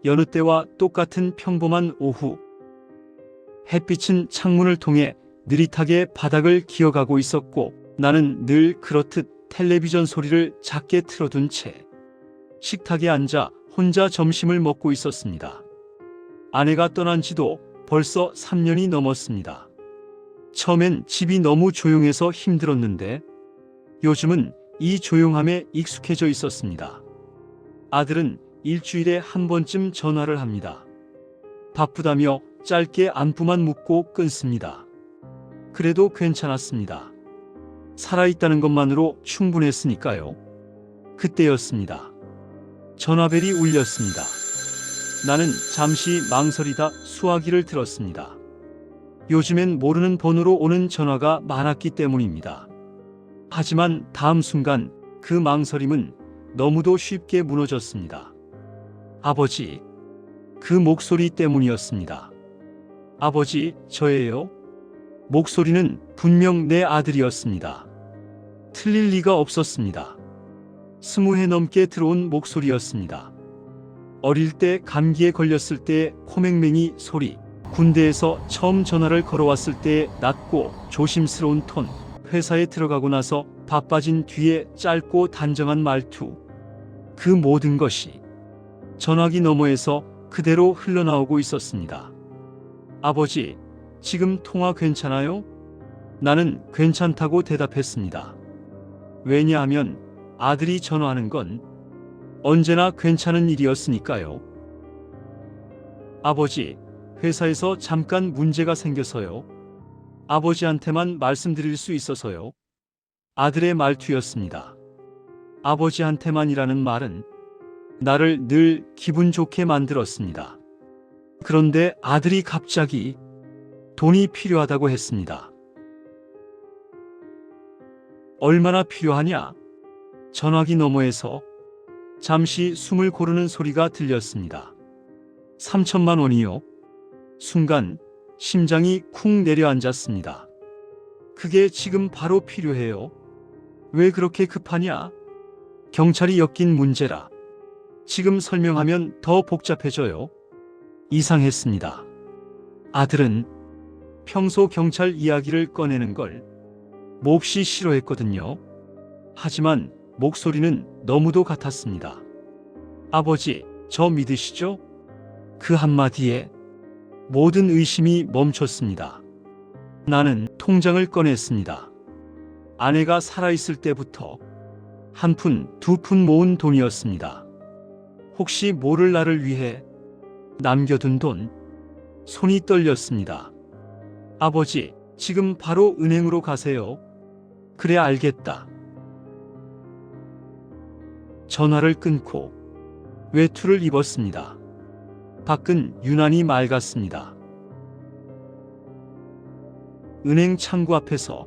여느 때와 똑같은 평범한 오후. 햇빛은 창문을 통해 느릿하게 바닥을 기어가고 있었고 나는 늘 그렇듯 텔레비전 소리를 작게 틀어둔 채 식탁에 앉아 혼자 점심을 먹고 있었습니다. 아내가 떠난 지도 벌써 3년이 넘었습니다. 처음엔 집이 너무 조용해서 힘들었는데 요즘은 이 조용함에 익숙해져 있었습니다. 아들은 일주일에 한 번쯤 전화를 합니다. 바쁘다며 짧게 안부만 묻고 끊습니다. 그래도 괜찮았습니다. 살아있다는 것만으로 충분했으니까요. 그때였습니다. 전화벨이 울렸습니다. 나는 잠시 망설이다 수화기를 들었습니다. 요즘엔 모르는 번호로 오는 전화가 많았기 때문입니다. 하지만 다음 순간 그 망설임은 너무도 쉽게 무너졌습니다. 아버지, 그 목소리 때문이었습니다. 아버지, 저예요? 목소리는 분명 내 아들이었습니다. 틀릴 리가 없었습니다. 20해 넘게 들어온 목소리였습니다. 어릴 때 감기에 걸렸을 때 코맹맹이 소리, 군대에서 처음 전화를 걸어왔을 때의 낮고 조심스러운 톤, 회사에 들어가고 나서 바빠진 뒤에 짧고 단정한 말투, 그 모든 것이 전화기 너머에서 그대로 흘러나오고 있었습니다. 아버지, 지금 통화 괜찮아요? 나는 괜찮다고 대답했습니다. 왜냐하면 아들이 전화하는 건 언제나 괜찮은 일이었으니까요. 아버지, 회사에서 잠깐 문제가 생겨서요. 아버지한테만 말씀드릴 수 있어서요. 아들의 말투였습니다. 아버지한테만이라는 말은 나를 늘 기분 좋게 만들었습니다. 그런데 아들이 갑자기 돈이 필요하다고 했습니다. 얼마나 필요하냐? 전화기 너머에서 잠시 숨을 고르는 소리가 들렸습니다. 3천만 원이요. 순간 심장이 쿵 내려앉았습니다. 그게 지금 바로 필요해요. 왜 그렇게 급하냐? 경찰이 엮인 문제라. 지금 설명하면 더 복잡해져요. 이상했습니다. 아들은 평소 경찰 이야기를 꺼내는 걸 몹시 싫어했거든요. 하지만 목소리는 너무도 같았습니다. 아버지, 저 믿으시죠? 그 한마디에 모든 의심이 멈췄습니다. 나는 통장을 꺼냈습니다. 아내가 살아있을 때부터 한 푼, 두 푼 모은 돈이었습니다. 혹시 모를 나를 위해 남겨둔 돈. 손이 떨렸습니다. 아버지, 지금 바로 은행으로 가세요. 그래, 알겠다. 전화를 끊고 외투를 입었습니다. 밖은 유난히 맑았습니다. 은행 창구 앞에서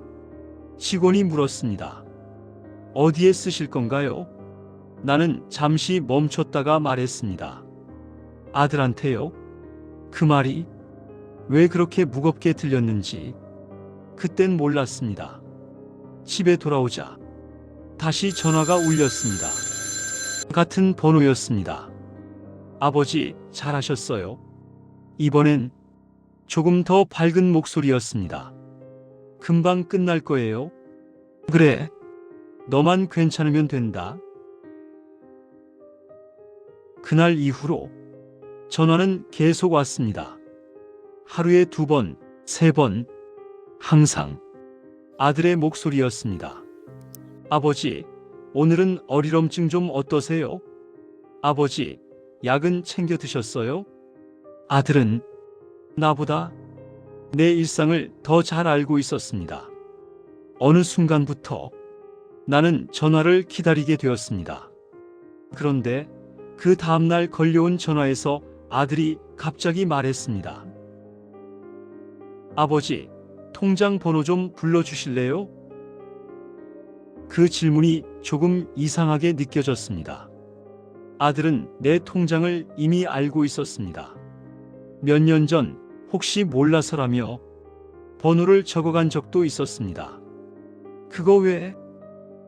직원이 물었습니다. 어디에 쓰실 건가요? 나는 잠시 멈췄다가 말했습니다. 아들한테요? 그 말이 왜 그렇게 무겁게 들렸는지 그땐 몰랐습니다. 집에 돌아오자 다시 전화가 울렸습니다. 같은 번호였습니다. 아버지, 잘하셨어요. 이번엔 조금 더 밝은 목소리였습니다. 금방 끝날 거예요. 그래, 너만 괜찮으면 된다. 그날 이후로 전화는 계속 왔습니다. 하루에 2번, 3번, 항상 아들의 목소리였습니다. 아버지, 오늘은 어리럼증 좀 어떠세요? 아버지, 약은 챙겨 드셨어요? 아들은 나보다 내 일상을 더 잘 알고 있었습니다. 어느 순간부터 나는 전화를 기다리게 되었습니다. 그런데 그 다음날 걸려온 전화에서 아들이 갑자기 말했습니다. 아버지, 통장 번호 좀 불러주실래요? 그 질문이 조금 이상하게 느껴졌습니다. 아들은 내 통장을 이미 알고 있었습니다. 몇 년 전 혹시 몰라서라며 번호를 적어간 적도 있었습니다. 그거 왜?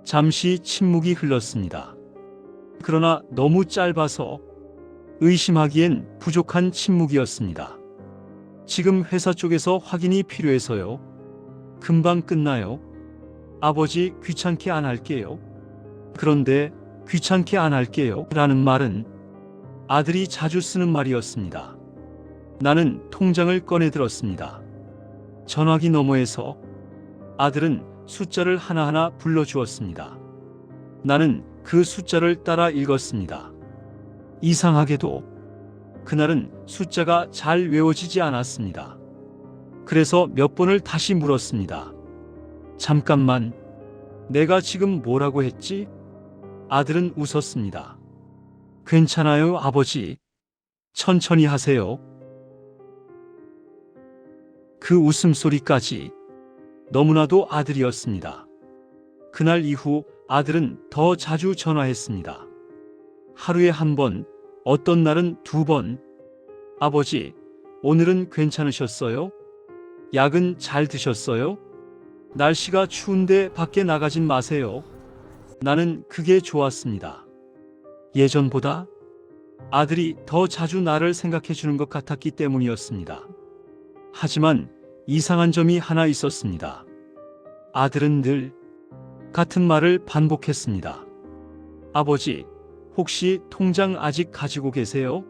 잠시 침묵이 흘렀습니다. 그러나 너무 짧아서 의심하기엔 부족한 침묵이었습니다. 지금 회사 쪽에서 확인이 필요해서요. 금방 끝나요. 아버지 귀찮게 안 할게요. 그런데 귀찮게 안 할게요. 라는 말은 아들이 자주 쓰는 말이었습니다. 나는 통장을 꺼내 들었습니다. 전화기 너머에서 아들은 숫자를 하나하나 불러주었습니다. 나는 그 숫자를 따라 읽었습니다. 이상하게도 그날은 숫자가 잘 외워지지 않았습니다. 그래서 몇 번을 다시 물었습니다. 잠깐만, 내가 지금 뭐라고 했지? 아들은 웃었습니다. 괜찮아요, 아버지. 천천히 하세요. 그 웃음소리까지 너무나도 아들이었습니다. 그날 이후 아들은 더 자주 전화했습니다. 하루에 한 번, 어떤 날은 2번. 아버지, 오늘은 괜찮으셨어요? 약은 잘 드셨어요? 날씨가 추운데 밖에 나가진 마세요. 나는 그게 좋았습니다. 예전보다 아들이 더 자주 나를 생각해 주는 것 같았기 때문이었습니다. 하지만 이상한 점이 하나 있었습니다. 아들은 늘 같은 말을 반복했습니다. 아버지, 혹시 통장 아직 가지고 계세요?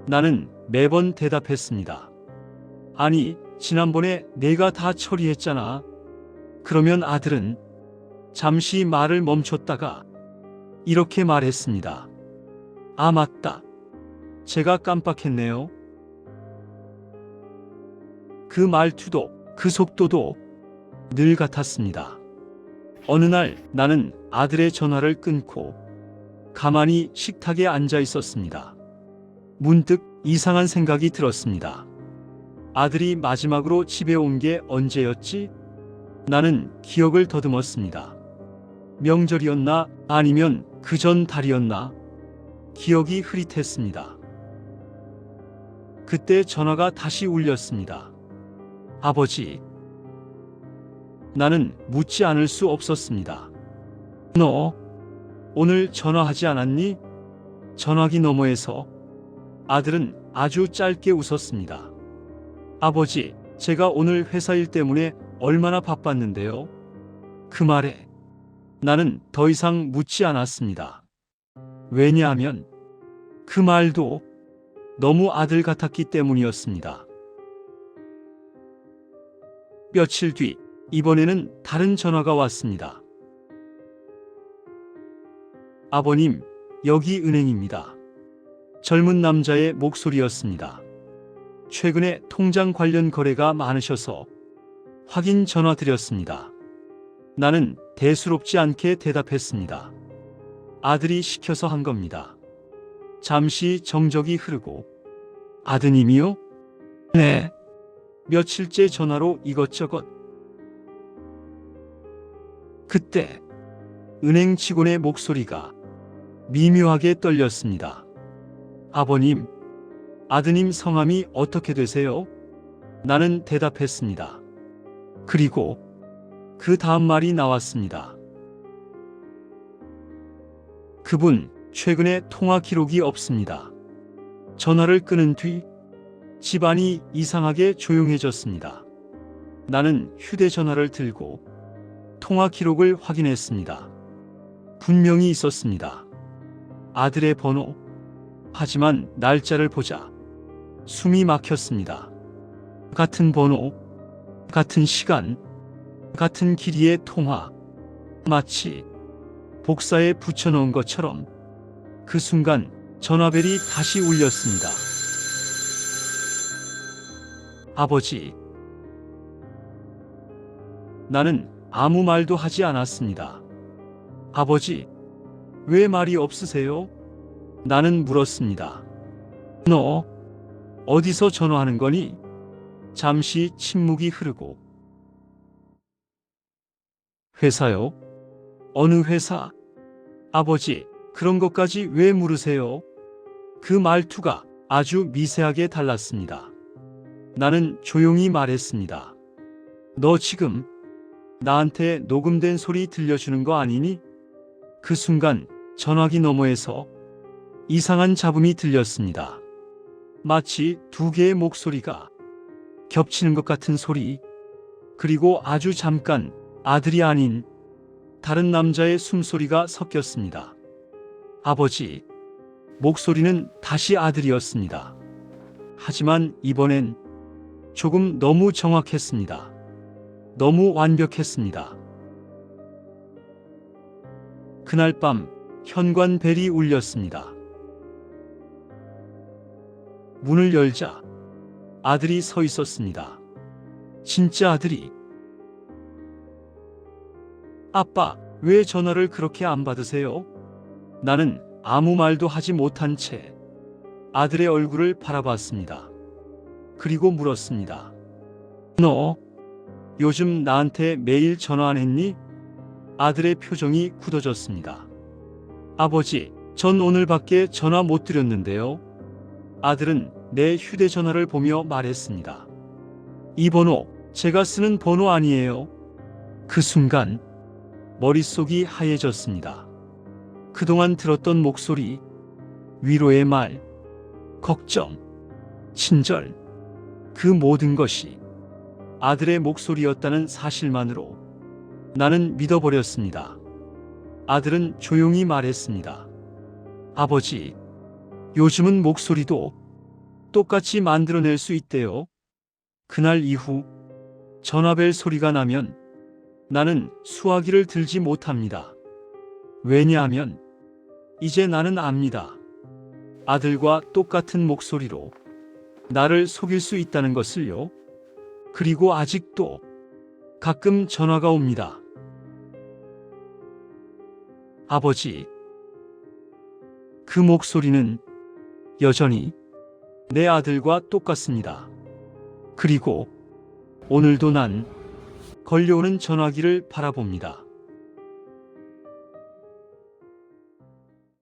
나는 매번 대답했습니다. 아니, 지난번에 내가 다 처리했잖아. 그러면 아들은 잠시 말을 멈췄다가 이렇게 말했습니다. 아, 맞다. 제가 깜빡했네요. 그 말투도 그 속도도 늘 같았습니다. 어느 날 나는 아들의 전화를 끊고 가만히 식탁에 앉아 있었습니다. 문득 이상한 생각이 들었습니다. 아들이 마지막으로 집에 온 게 언제였지? 나는 기억을 더듬었습니다. 명절이었나? 아니면 그 전 달이었나? 기억이 흐릿했습니다. 그때 전화가 다시 울렸습니다. 아버지. 나는 묻지 않을 수 없었습니다. 너 오늘 전화하지 않았니? 전화기 너머에서 아들은 아주 짧게 웃었습니다. 아버지, 제가 오늘 회사 일 때문에 얼마나 바빴는데요. 그 말에 나는 더 이상 묻지 않았습니다. 왜냐하면 그 말도 너무 아들 같았기 때문이었습니다. 며칠 뒤, 이번에는 다른 전화가 왔습니다. 아버님, 여기 은행입니다. 젊은 남자의 목소리였습니다. 최근에 통장 관련 거래가 많으셔서 확인 전화 드렸습니다. 나는 대수롭지 않게 대답했습니다. 아들이 시켜서 한 겁니다. 잠시 정적이 흐르고 아드님이요? 네. 며칠째 전화로 이것저것. 그때 은행 직원의 목소리가 미묘하게 떨렸습니다. 아버님, 아드님 성함이 어떻게 되세요? 나는 대답했습니다. 그리고 그 다음 말이 나왔습니다. 그분, 최근에 통화 기록이 없습니다. 전화를 끊은 뒤 집안이 이상하게 조용해졌습니다. 나는 휴대전화를 들고 통화 기록을 확인했습니다. 분명히 있었습니다. 아들의 번호. 하지만 날짜를 보자 숨이 막혔습니다. 같은 번호, 같은 시간, 같은 길이의 통화. 마치 복사에 붙여놓은 것처럼 그 순간 전화벨이 다시 울렸습니다. 아버지. 나는 아무 말도 하지 않았습니다. 아버지, 왜 말이 없으세요? 나는 물었습니다. 너 어디서 전화하는 거니? 잠시 침묵이 흐르고. 회사요? 어느 회사? 아버지, 그런 것까지 왜 물으세요? 그 말투가 아주 미세하게 달랐습니다. 나는 조용히 말했습니다. 너 지금 나한테 녹음된 소리 들려주는 거 아니니? 그 순간 전화기 너머에서 이상한 잡음이 들렸습니다. 마치 두 개의 목소리가 겹치는 것 같은 소리, 그리고 아주 잠깐 아들이 아닌 다른 남자의 숨소리가 섞였습니다. 아버지, 목소리는 다시 아들이었습니다. 하지만 이번엔 조금 너무 정확했습니다. 너무 완벽했습니다. 그날 밤 현관 벨이 울렸습니다. 문을 열자 아들이 서 있었습니다. 진짜 아들이. 아빠, 왜 전화를 그렇게 안 받으세요? 나는 아무 말도 하지 못한 채 아들의 얼굴을 바라봤습니다. 그리고 물었습니다. 너 요즘 나한테 매일 전화 안 했니? 아들의 표정이 굳어졌습니다. 아버지, 전 오늘밖에 전화 못 드렸는데요. 아들은 내 휴대전화를 보며 말했습니다. 이 번호 제가 쓰는 번호 아니에요. 그 순간 머릿속이 하얘졌습니다. 그동안 들었던 목소리, 위로의 말, 걱정, 친절, 그 모든 것이 아들의 목소리였다는 사실만으로 나는 믿어버렸습니다. 아들은 조용히 말했습니다. 아버지, 요즘은 목소리도 똑같이 만들어낼 수 있대요. 그날 이후 전화벨 소리가 나면 나는 수화기를 들지 못합니다. 왜냐하면 이제 나는 압니다. 아들과 똑같은 목소리로 나를 속일 수 있다는 것을요. 그리고 아직도 가끔 전화가 옵니다. 아버지, 그 목소리는 여전히 내 아들과 똑같습니다. 그리고 오늘도 난 걸려오는 전화기를 바라봅니다.